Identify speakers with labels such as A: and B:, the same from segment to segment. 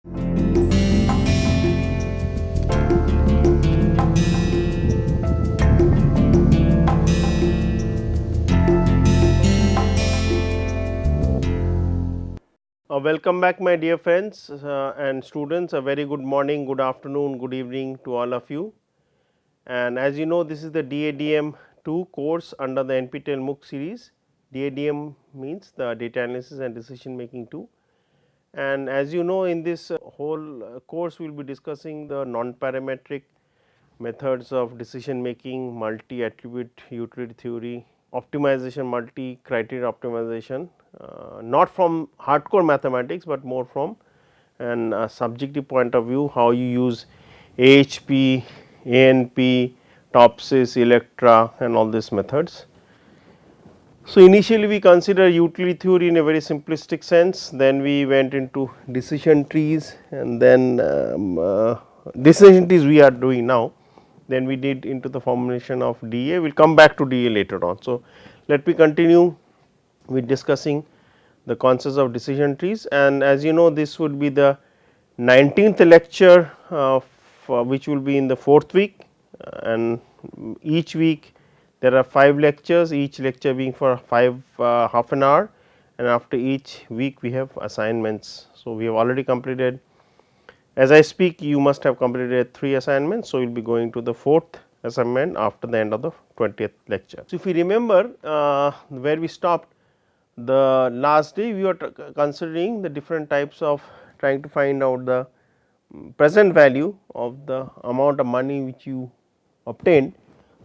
A: Welcome back my dear friends and students, a very good morning, good afternoon, good evening to all of you. And as you know, this is the DADM 2 course under the NPTEL MOOC series. DADM means the data analysis and decision making 2. And as you know, in this whole course we will be discussing the non-parametric methods of decision making, multi attribute utility theory, optimization, multi criteria optimization, not from hardcore mathematics, but more from an subjective point of view, how you use AHP, ANP, TOPSIS, ELECTRA and all these methods. So, initially we consider utility theory in a very simplistic sense, then we went into decision trees and then decision trees we are doing now, then we did into the formulation of DA, we will come back to DA later on. So, let me continue with discussing the concepts of decision trees, and as you know this would be the 19th lecture which will be in the 4th week, and each week there are 5 lectures, each lecture being for half an hour, and after each week we have assignments. So, we have already completed, as I speak you must have completed 3 assignments. So, we will be going to the 4th assignment after the end of the 20th lecture. So, if you remember where we stopped the last day, we were considering the different types of trying to find out the present value of the amount of money which you obtained.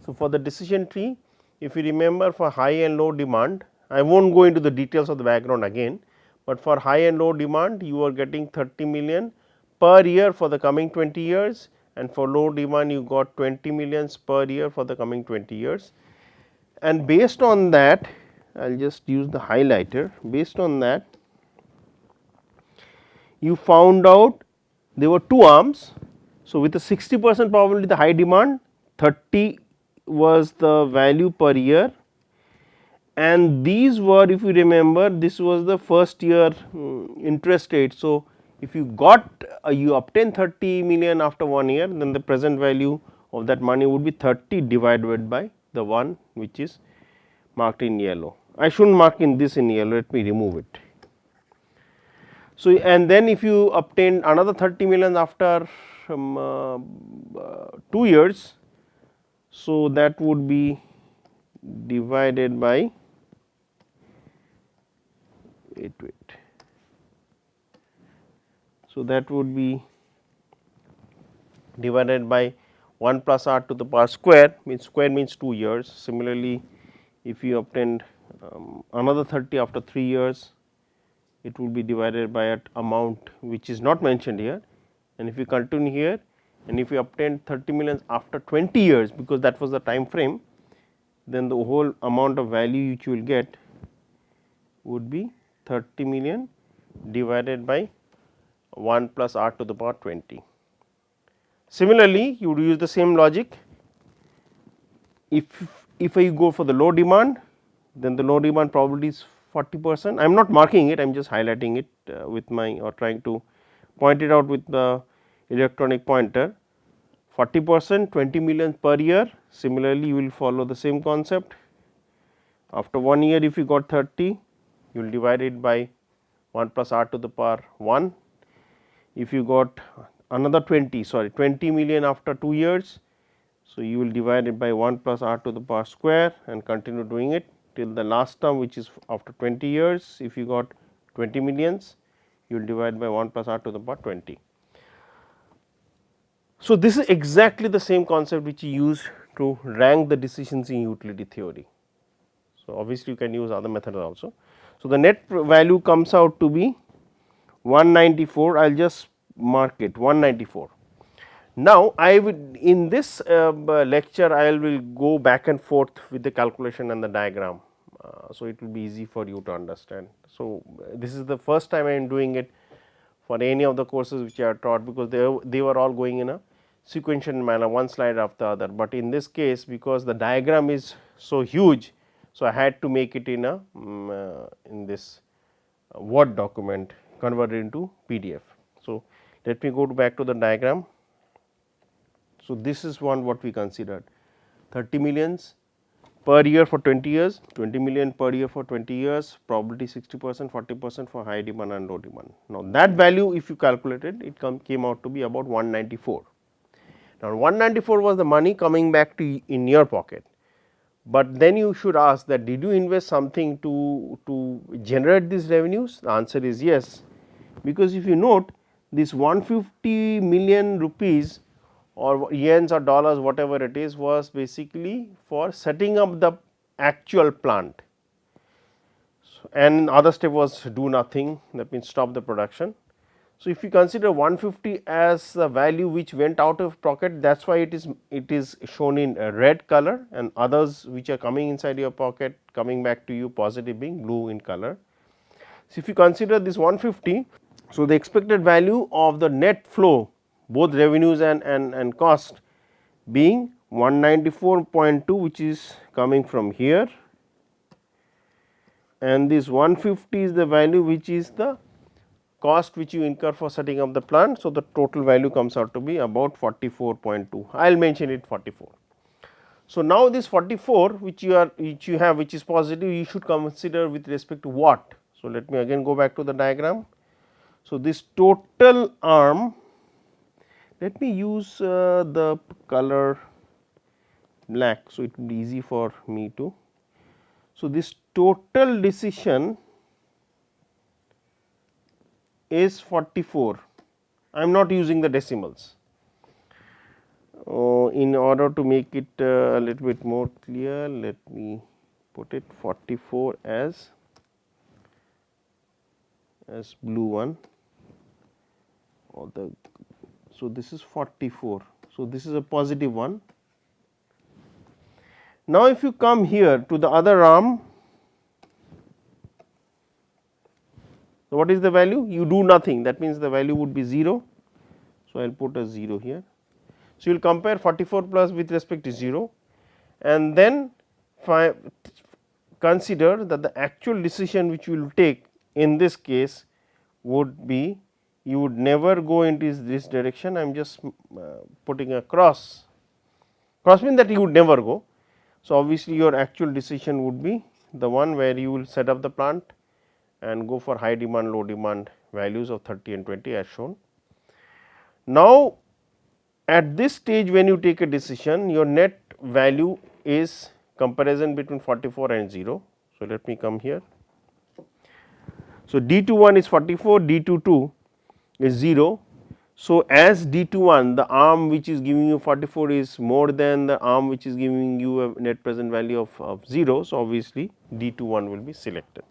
A: So, for the decision tree, if you remember, for high and low demand, I will not go into the details of the background again, but for high and low demand you are getting 30 million per year for the coming 20 years, and for low demand you got 20 millions per year for the coming 20 years. And based on that, I will just use the highlighter, based on that you found out there were 2 arms. So, with a 60% probability the high demand, 30 was the value per year, and these were, if you remember, this was the first year interest rate. So, if you got you obtain 30 million after 1 year, then the present value of that money would be 30 divided by the one which is marked in yellow. I should not mark in this in yellow, let me remove it. So, and then if you obtain another 30 million after 2 years, so that would be divided by wait. So, that would be divided by 1 plus r to the power square means 2 years. Similarly, if you obtained another 30 after 3 years, it will be divided by an amount which is not mentioned here, and if you continue here and if you obtain 30 million after 20 years, because that was the time frame, then the whole amount of value which you will get would be 30 million divided by 1 plus r to the power 20. Similarly, you would use the same logic. If I go for the low demand, then the low demand probability is 40%. I am not marking it, I am just highlighting it with my, or trying to point it out with the electronic pointer. 40%, 20 million per year. Similarly, you will follow the same concept. After 1 year, if you got 30, you will divide it by 1 plus r to the power 1. If you got another 20 million after 2 years, so you will divide it by 1 plus r to the power square and continue doing it till the last term, which is after 20 years. If you got 20 millions, you will divide by 1 plus r to the power 20. So, this is exactly the same concept which you use to rank the decisions in utility theory. So, obviously, you can use other methods also. So, the net value comes out to be 194, I will just mark it 194. Now, I would in this lecture I will go back and forth with the calculation and the diagram. So, it will be easy for you to understand. So, this is the first time I am doing it for any of the courses which I have taught, because they were all going in a sequential manner, one slide after the other, but in this case because the diagram is so huge. So, I had to make it in a in this Word document converted into PDF. So, let me go back to the diagram. So, this is one what we considered 30 millions per year for 20 years, 20 million per year for 20 years, probability 60%, 40% for high demand and low demand. Now, that value if you calculated, it came out to be about 194. Now, 194 was the money coming back to in your pocket, but then you should ask that did you invest something to generate these revenues? The answer is yes, because if you note this 150 million rupees or yens or dollars whatever it is was basically for setting up the actual plant, and other step was do nothing, that means stop the production. So, if you consider 150 as the value which went out of pocket, that is why it is shown in a red color, and others which are coming inside your pocket coming back to you positive being blue in color. So, if you consider this 150, so the expected value of the net flow both revenues and cost being 194.2, which is coming from here, and this 150 is the value which is the cost which you incur for setting up the plant. So, the total value comes out to be about 44.2, I will mention it 44. So, now this 44 which you have which is positive, you should consider with respect to what. So, let me again go back to the diagram. So, this total arm, let me use the color black, so it will be easy for me to. So, this total decision is 44, I am not using the decimals. In order to make it a little bit more clear, let me put it 44 as blue one, or the, so this is 44. So, this is a positive one. Now, if you come here to the other arm, so what is the value? You do nothing, that means the value would be 0. So, I will put a 0 here. So, you will compare 44 plus with respect to 0, and then consider that the actual decision which you will take in this case would be, you would never go into this direction. I am just putting a cross means that you would never go. So, obviously, your actual decision would be the one where you will set up the plant and go for high demand, low demand values of 30 and 20 as shown. Now, at this stage when you take a decision, your net value is comparison between 44 and 0. So, let me come here. So, D21 is 44, D22 is 0. So, as D21 the arm which is giving you 44 is more than the arm which is giving you a net present value of 0. So, obviously, D21 will be selected.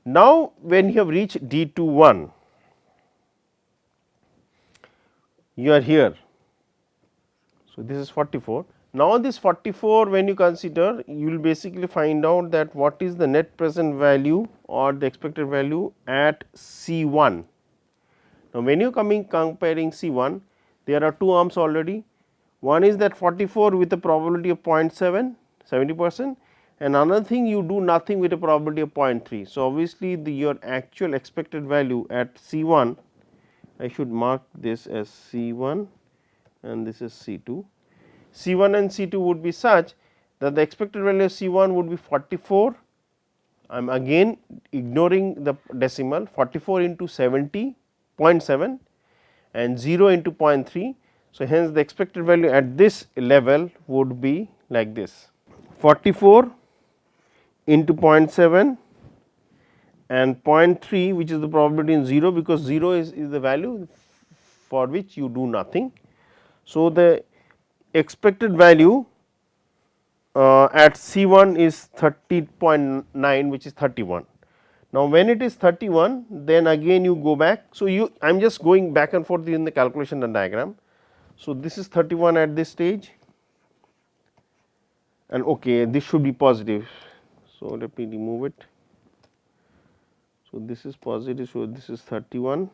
A: Now, when you have reached D21, you are here. So, this is 44. Now, this 44 when you consider, you will basically find out that what is the net present value or the expected value at C1. Now, when you comparing C1, there are two arms already. One is that 44 with a probability of 0.7, 70%, and another thing you do nothing with a probability of 0.3. So, obviously, your actual expected value at C1, I should mark this as C1 and this is C2. C1 and C2 would be such that the expected value of C1 would be 44. I am again ignoring the decimal, 44 into 70.7 and 0 into 0.3. So, hence the expected value at this level would be like this, 44 into 0.7 and 0.3, which is the probability in 0, because 0 is the value for which you do nothing. So, the expected value at C1 is 30.9, which is 31. Now, when it is 31, then again you go back. So, I am just going back and forth in the calculation and diagram. So, this is 31 at this stage, and okay, this should be positive. So, let me remove it. So, this is positive. So, this is 31,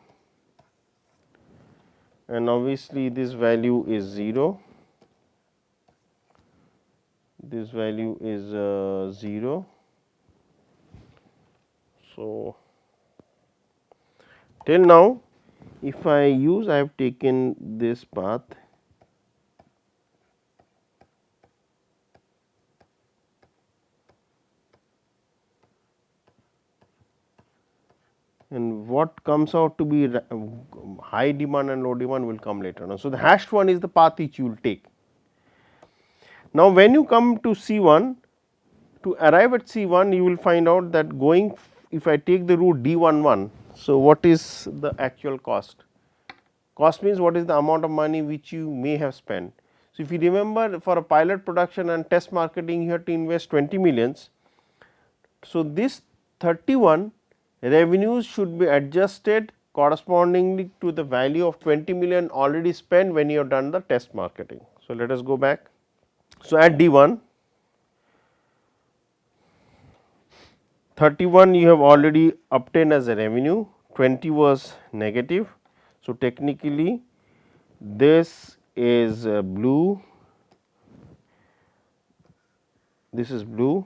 A: and obviously, this value is 0. This value is 0. So, till now if I use, I have taken this path, and what comes out to be high demand and low demand will come later on. So, the hashed one is the path which you will take. Now, when you come to C1, to arrive at C1 you will find out that going, if I take the route D11, so what is the actual cost? Cost means what is the amount of money which you may have spent. So, if you remember, for a pilot production and test marketing you have to invest 20 millions. So, this 31 revenues should be adjusted correspondingly to the value of 20 million already spent when you have done the test marketing. So, let us go back. So, at D1, 31 you have already obtained as a revenue, 20 was negative. So, technically this is blue, this is blue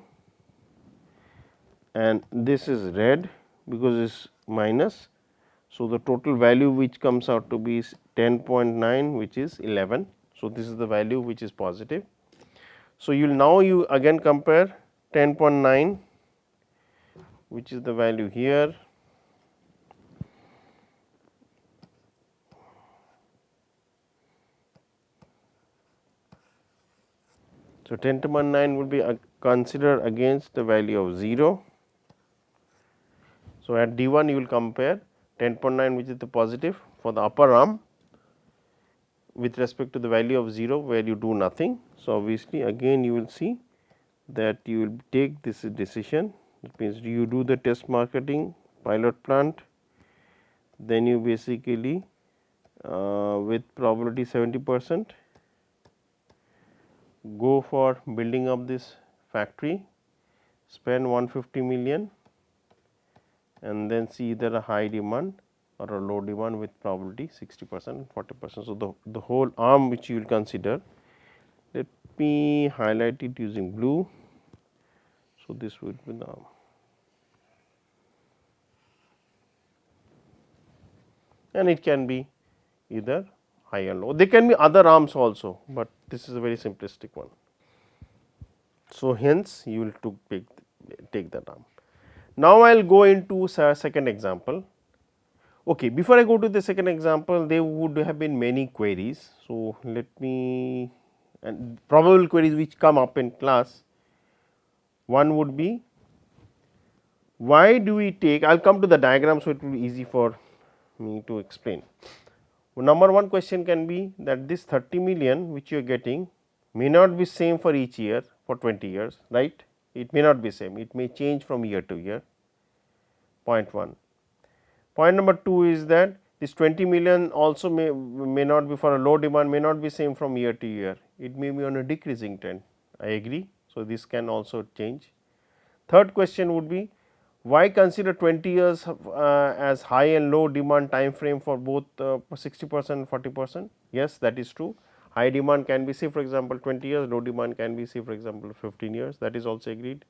A: and this is red because it is minus. So, the total value which comes out to be is 10.9, which is 11. So, this is the value which is positive. So, you will now you again compare 10.9, which is the value here, so 10.9 would be considered against the value of 0. So, at D1 you will compare 10.9, which is the positive for the upper arm with respect to the value of 0 where you do nothing. So, obviously again you will see that you will take this decision, that means you do the test marketing pilot plant, then you basically with probability 70% go for building up this factory, spend 150 million and then see either a high demand or a low demand with probability 60% and 40%. So, the whole arm which you will consider, let me highlight it using blue. So, this would be the arm. And it can be either high and low. There can be other arms also, but this is a very simplistic one. So, hence you will to take that arm. Now, I will go into second example. Okay, before I go to the second example, there would have been many queries. So, let me, and probable queries which come up in class. One would be, why do we take, I will come to the diagram, so it will be easy for me to explain. Number one question can be that this 30 million which you are getting may not be same for each year for 20 years, right. It may not be same, it may change from year to year, point 1. Point number 2 is that this 20 million also may not be for a low demand, may not be same from year to year, it may be on a decreasing trend, I agree. So, this can also change. Third question would be, why consider 20 years as high and low demand time frame for both 60% and 40%? Yes, that is true. High demand can be, say for example 20 years, low demand can be, say for example 15 years, that is also agreed.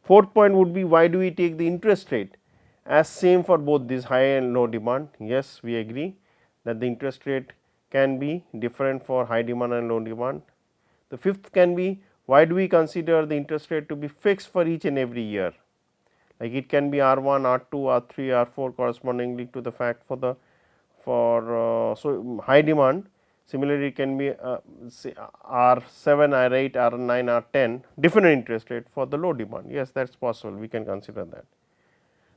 A: Fourth point would be, why do we take the interest rate as same for both this high and low demand? Yes, we agree that the interest rate can be different for high demand and low demand. The fifth can be, why do we consider the interest rate to be fixed for each and every year? Like it can be R1, R2, R3, R4 correspondingly to the fact for the so high demand. Similarly, it can be say R7, R8, R9, R10 different interest rate for the low demand. Yes, that is possible, we can consider that.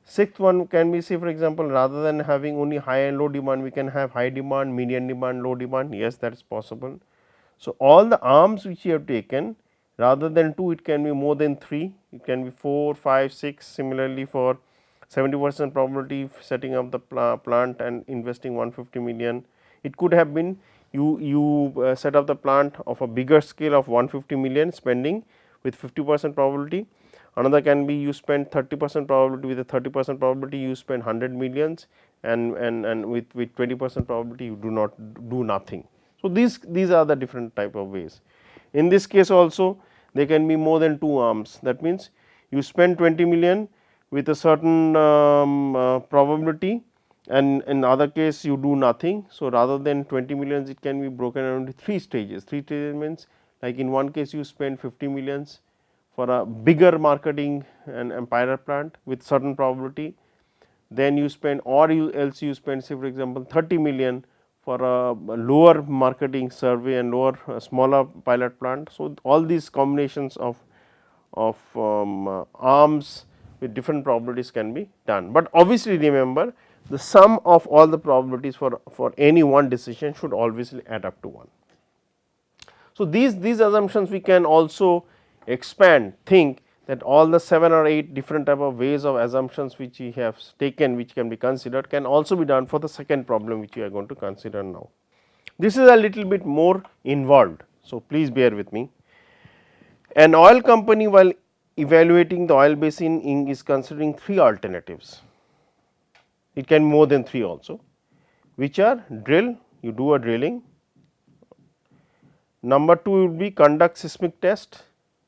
A: Sixth one can be, say for example, rather than having only high and low demand, we can have high demand, median demand, low demand. Yes, that is possible. So, all the arms which you have taken, rather than 2, it can be more than 3, it can be 4, 5, 6. Similarly, for 70% probability setting up the plant and investing 150 million, it could have been you set up the plant of a bigger scale of 150 million spending with 50% probability. Another can be you spend 30% probability, with a 30% probability you spend 100 millions and with 20% probability you do not do nothing. So, these are the different type of ways. In this case also there can be more than 2 arms, that means you spend 20 million with a certain probability and in other case you do nothing. So, rather than 20 millions, it can be broken into 3 stages. 3 stages means, like in one case you spend 50 millions for a bigger marketing and pilot plant with certain probability, then you spend, or you else you spend, say for example 30 million for a lower marketing survey and lower smaller pilot plant. So, all these combinations of arms with different probabilities can be done, but obviously remember the sum of all the probabilities for any one decision should always add up to 1. So, these assumptions we can also expand, think that all the 7 or 8 different type of ways of assumptions which we have taken, which can be considered, can also be done for the second problem which we are going to consider now. This is a little bit more involved. So, please bear with me. An oil company, while evaluating the oil basin is considering 3 alternatives. It can be more than 3 also, which are drill, you do a drilling. Number 2 would be conduct seismic test.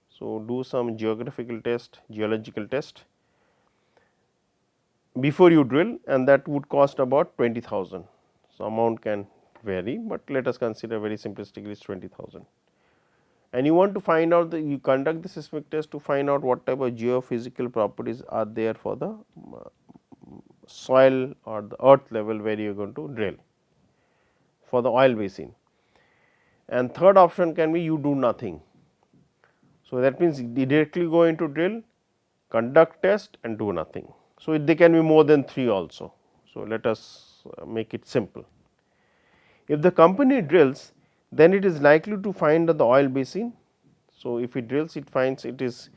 A: So, do some geographical test, geological test before you drill, and that would cost about 20,000. So, amount can vary, but let us consider very simplistically is 20,000. And you want to find out the, you conduct the seismic test to find out what type of geophysical properties are there for the soil or the earth level where you are going to drill for the oil basin. And third option can be you do nothing. So, that means directly go into drill, conduct test and do nothing. So, they can be more than 3 also. So, let us make it simple. If the company drills, then it is likely to find the oil basin. So, if it drills, it finds it is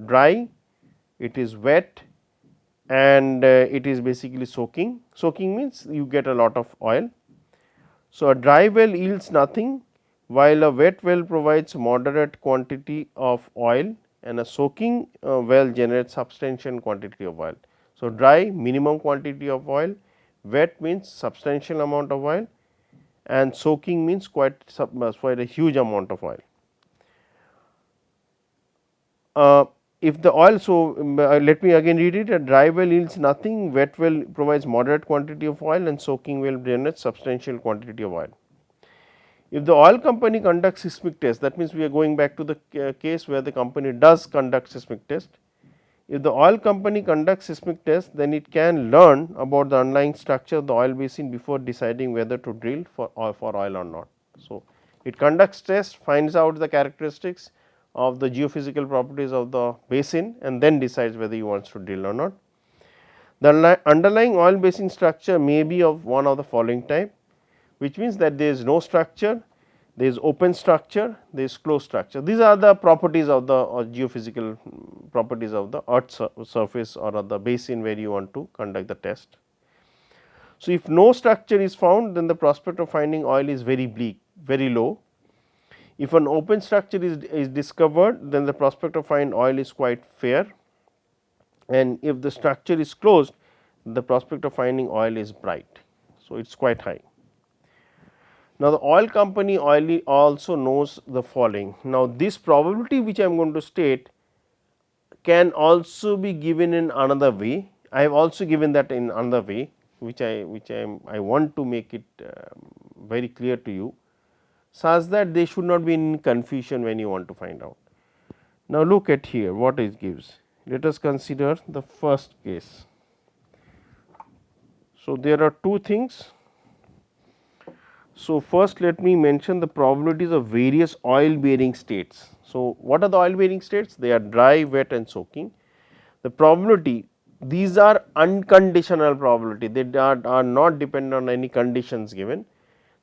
A: dry, it is wet, and it is basically soaking. Soaking means you get a lot of oil. So, a dry well yields nothing, while a wet well provides moderate quantity of oil, and a soaking well generates substantial quantity of oil. So, dry minimum quantity of oil, wet means substantial amount of oil, and soaking means quite a huge amount of oil. If the oil, so let me again read it, a dry well yields nothing, wet well provides moderate quantity of oil, and soaking well generates substantial quantity of oil. If the oil company conducts seismic test, that means we are going back to the case where the company does conduct seismic test. If the oil company conducts seismic test, then it can learn about the underlying structure of the oil basin before deciding whether to drill for oil or not. So, it conducts test, finds out the characteristics of the geophysical properties of the basin, and then decides whether he wants to drill or not. The underlying oil basin structure may be of one of the following type, which means that there is no structure, there is open structure, there is closed structure. These are the properties of the geophysical properties of the earth surface or of the basin where you want to conduct the test. So, if no structure is found, then the prospect of finding oil is very bleak, very low. If an open structure is discovered, then the prospect of finding oil is quite fair, and if the structure is closed, the prospect of finding oil is bright. So, it is quite high. Now, the oil company also knows the following. Now, this probability which I am going to state can also be given in another way. I have also given that in another way, which I want to make it very clear to you, such that they should not be in confusion when you want to find out. Now, look at here what it gives. Let us consider the first case. So, there are two things. So, first let me mention the probabilities of various oil bearing states. So, what are the oil bearing states? They are dry, wet and soaking. The probability, these are unconditional probability, they are not dependent on any conditions given.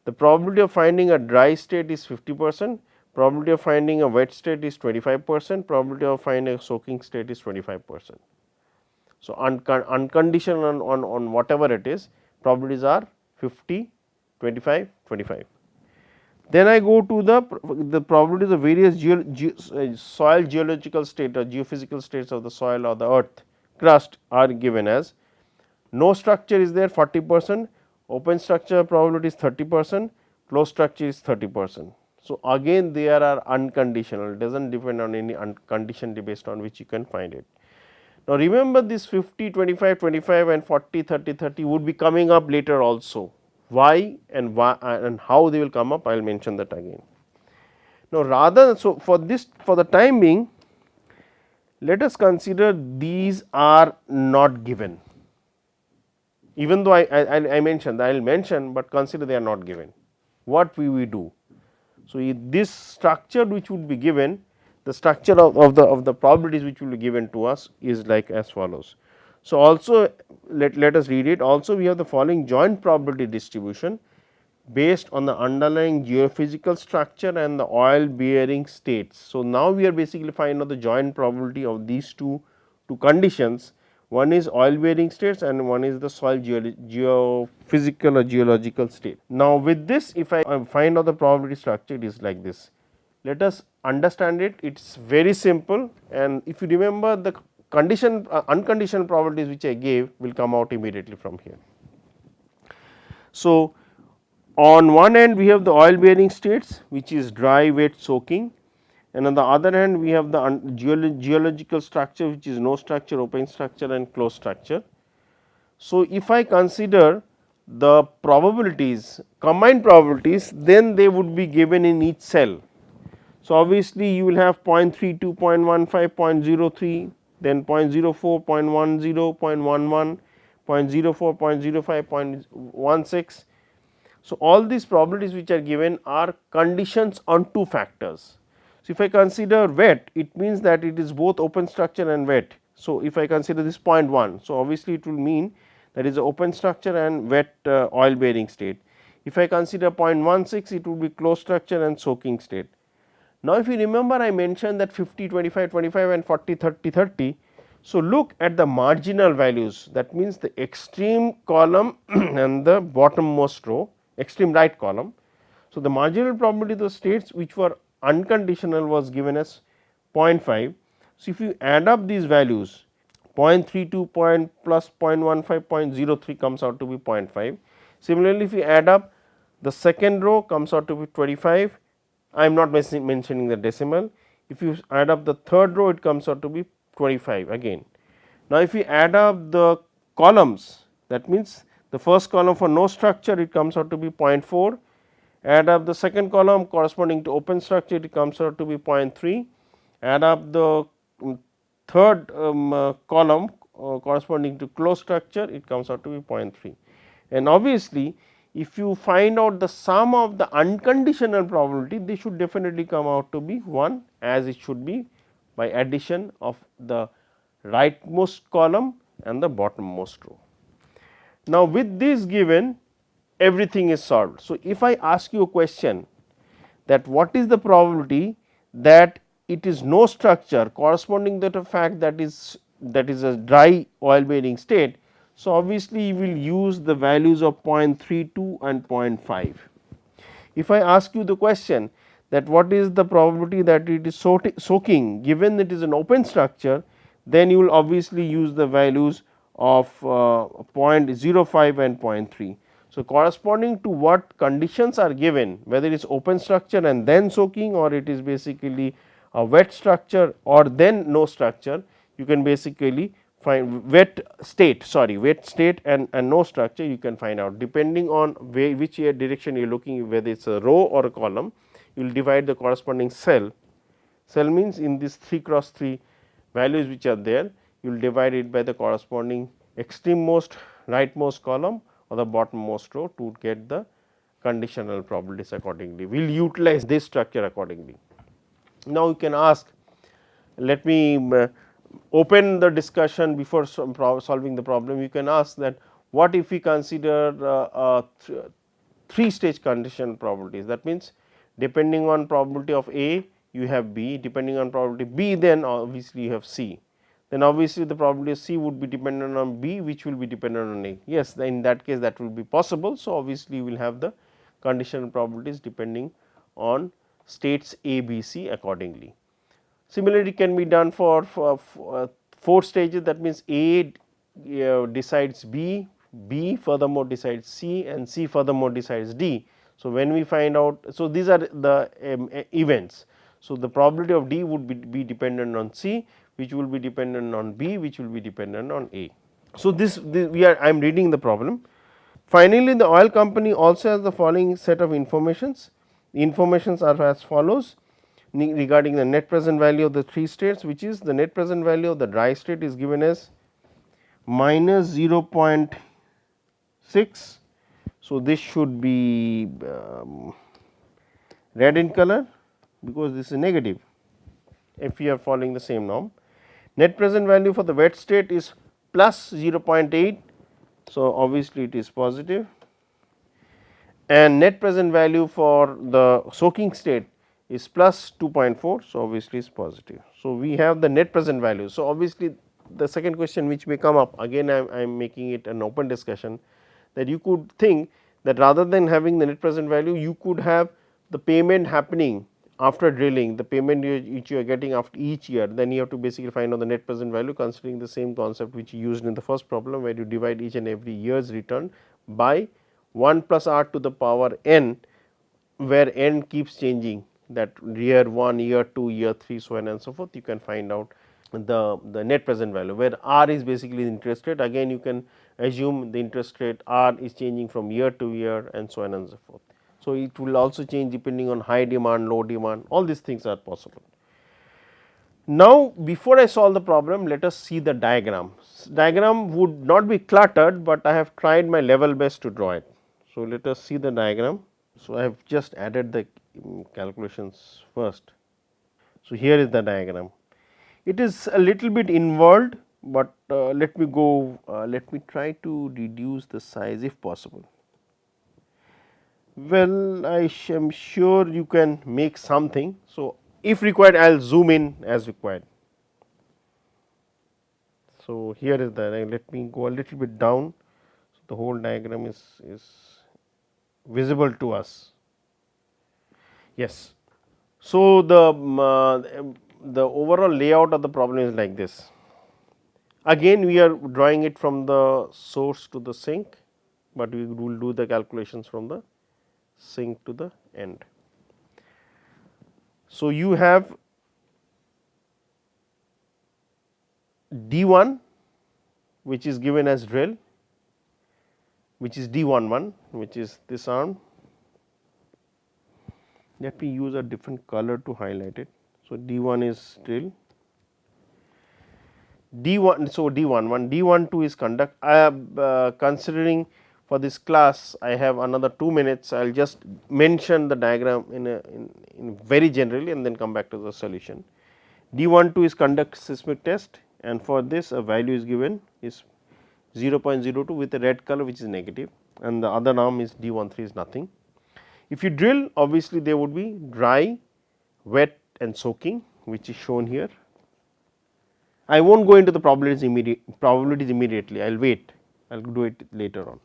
A: The probability of finding a dry state is 50%, probability of finding a wet state is 25%, probability of finding a soaking state is 25%. So, unconditional on whatever it is, probabilities are 50, 25, 25. Then I go to the probabilities of various soil geological state or geophysical states of the soil or the earth crust are given as no structure is there 40%, open structure probability is 30%, closed structure is 30%. So, again there are unconditional, it does not depend on any condition based on which you can find it. Now, remember this 50, 25, 25 and 40, 30, 30 would be coming up later also. Why and how they will come up, I will mention that again. Now, rather, so for this, for the time being, let us consider these are not given, even though I mentioned, I will mention, but consider they are not given. What we do? So, this structure which would be given, the structure of the probabilities which will be given to us is like as follows. So, also let us read it. Also, we have the following joint probability distribution based on the underlying geophysical structure and the oil bearing states. So, now we are basically finding out the joint probability of these two conditions. One is oil bearing states and one is the soil geophysical or geological state. Now, with this, if I find out the probability structure, it is like this. Let us understand it, it is very simple, and if you remember the condition unconditional probabilities which I gave will come out immediately from here. So, on one end we have the oil bearing states which is dry, wet, soaking, and on the other hand we have the geological structure which is no structure, open structure and closed structure. So, if I consider the probabilities, combined probabilities, then they would be given in each cell. So, obviously, you will have 0.32, 0.15, 0.03, then 0.04, 0.10, 0.11, 0.04, 0.05, 0.16. So, all these probabilities which are given are conditions on two factors. So, if I consider wet, it means that it is both open structure and wet. So, if I consider this 0.1, so obviously it will mean that is open structure and wet oil bearing state. If I consider 0.16, it will be closed structure and soaking state. Now, if you remember, I mentioned that 50, 25, 25 and 40, 30, 30. So, look at the marginal values, that means the extreme column and the bottommost row, extreme right column. So, the marginal probability of the states which were unconditional was given as 0.5. So, if you add up these values, 0.32 plus 0.15, 0.03 comes out to be 0.5. Similarly, if you add up the second row comes out to be 25. I am not mentioning the decimal. If you add up the third row, it comes out to be 25 again. Now, if you add up the columns, that means the first column for no structure, it comes out to be 0.4. Add up the second column corresponding to open structure, it comes out to be 0.3. Add up the third column corresponding to closed structure, it comes out to be 0.3. And obviously, if you find out the sum of the unconditional probability, they should definitely come out to be 1, as it should be by addition of the rightmost column and the bottommost row. Now, with this given, everything is solved. So, if I ask you a question that what is the probability that it is no structure corresponding to the fact that is a dry oil bearing state. So, obviously, you will use the values of 0.32 and 0.5. If I ask you the question that what is the probability that it is soaking given it is an open structure, then you will obviously use the values of 0.05 and 0.3. So, corresponding to what conditions are given, whether it is open structure and then soaking, or it is basically a wet structure or then no structure, you can basically find wet state and no structure, you can find out depending on which direction you are looking, whether it is a row or a column, you will divide the corresponding cell. Cell means in this 3 cross 3 values which are there, you will divide it by the corresponding extrememost rightmost column or the bottommost row to get the conditional probabilities accordingly. We will utilize this structure accordingly. Now, you can ask, let me open the discussion before solving the problem. You can ask that what if we consider 3 stage condition probabilities, that means depending on probability of A you have B, depending on probability B, then obviously you have C, then obviously the probability of C would be dependent on B, which will be dependent on A. Yes, in that case that will be possible. So, obviously, you will have the conditional probabilities depending on states A, B, C accordingly. Similarly, can be done for 4 stages, that means A decides B, B furthermore decides C and C furthermore decides D. So, when we find out, so these are the events. So, the probability of D would be dependent on C, which will be dependent on B, which will be dependent on A. So, this we are I am reading the problem. Finally, the oil company also has the following set of informations. The informations are as follows regarding the net present value of the 3 states, which is the net present value of the dry state is given as minus 0.6. So, this should be red in color because this is negative if we are following the same norm. Net present value for the wet state is plus 0.8. So, obviously, it is positive, and net present value for the soaking state is plus 2.4. So, obviously, it is positive. So, we have the net present value. So, obviously, the second question which may come up, again I am making it an open discussion, that you could think that rather than having the net present value, you could have the payment happening after drilling, the payment which you are getting after each year, then you have to basically find out the net present value, considering the same concept which you used in the first problem, where you divide each and every year's return by 1 plus r to the power n, where n keeps changing, that year 1, year 2, year 3, so on and so forth. You can find out the net present value, where r is basically the interest rate. Again, you can assume the interest rate r is changing from year to year and so on and so forth. So, it will also change depending on high demand, low demand, all these things are possible. Now, before I solve the problem, let us see the diagram. Diagram would not be cluttered, but I have tried my level best to draw it. So, let us see the diagram. So, I have just added the calculations first. So, here is the diagram. It is a little bit involved, but let me try to reduce the size if possible. Well, I am sure you can make something. So, if required, I will zoom in as required. So, here is the, let me go a little bit down. So, the whole diagram is visible to us. Yes. So, the overall layout of the problem is like this. Again, we are drawing it from the source to the sink, but we will do the calculations from the sink to the end. So, you have D1, which is given as drill, which is D11, which is this arm. Let me use a different color to highlight it. So, D1 is drill, D1. So, D11, D12 is conduct. I am considering for this class, I have another 2 minutes. I will just mention the diagram in very generally, and then come back to the solution. D12 is conduct seismic test, and for this a value is given is 0.02 with a red color, which is negative, and the other arm is D13 is nothing. If you drill, obviously there would be dry, wet and soaking, which is shown here. I will not go into the probabilities immediately, I will wait, I will do it later on.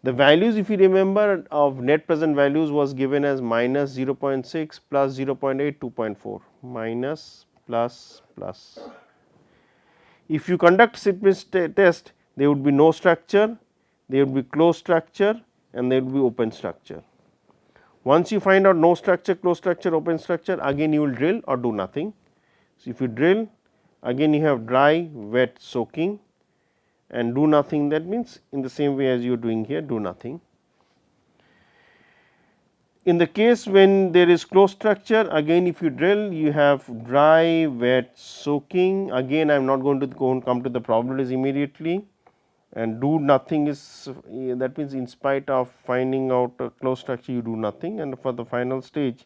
A: The values, if you remember, of net present values was given as minus 0.6 plus 0.8, 2.4, minus plus plus. If you conduct seismic test, there would be no structure, there would be closed structure, and there would be open structure. Once you find out no structure, closed structure, open structure, again you will drill or do nothing. So, if you drill, again you have dry, wet, soaking, and do nothing, that means in the same way as you are doing here, do nothing. In the case when there is closed structure, again if you drill, you have dry, wet, soaking. Again I am not going to come to the probabilities immediately, and do nothing is, that means in spite of finding out a closed structure, you do nothing. And for the final stage,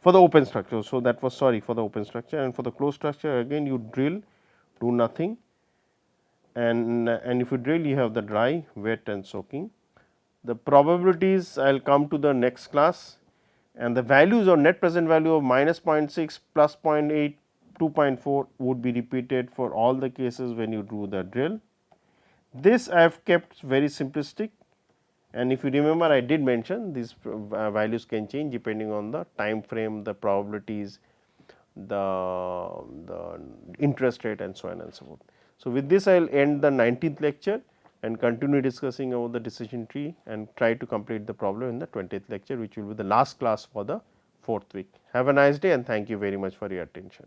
A: for the open structure, so that was sorry for the open structure, and for the closed structure again you drill, do nothing, and if you drill, you have the dry, wet and soaking. The probabilities I will come to the next class, and the values of net present value of minus 0.6, plus 0.8, 2.4 would be repeated for all the cases when you do the drill. This I have kept very simplistic, and if you remember, I did mention these values can change depending on the time frame, the probabilities, the interest rate and so on and so forth. So, with this I will end the 19th lecture and continue discussing about the decision tree and try to complete the problem in the 20th lecture, which will be the last class for the 4th week. Have a nice day and thank you very much for your attention.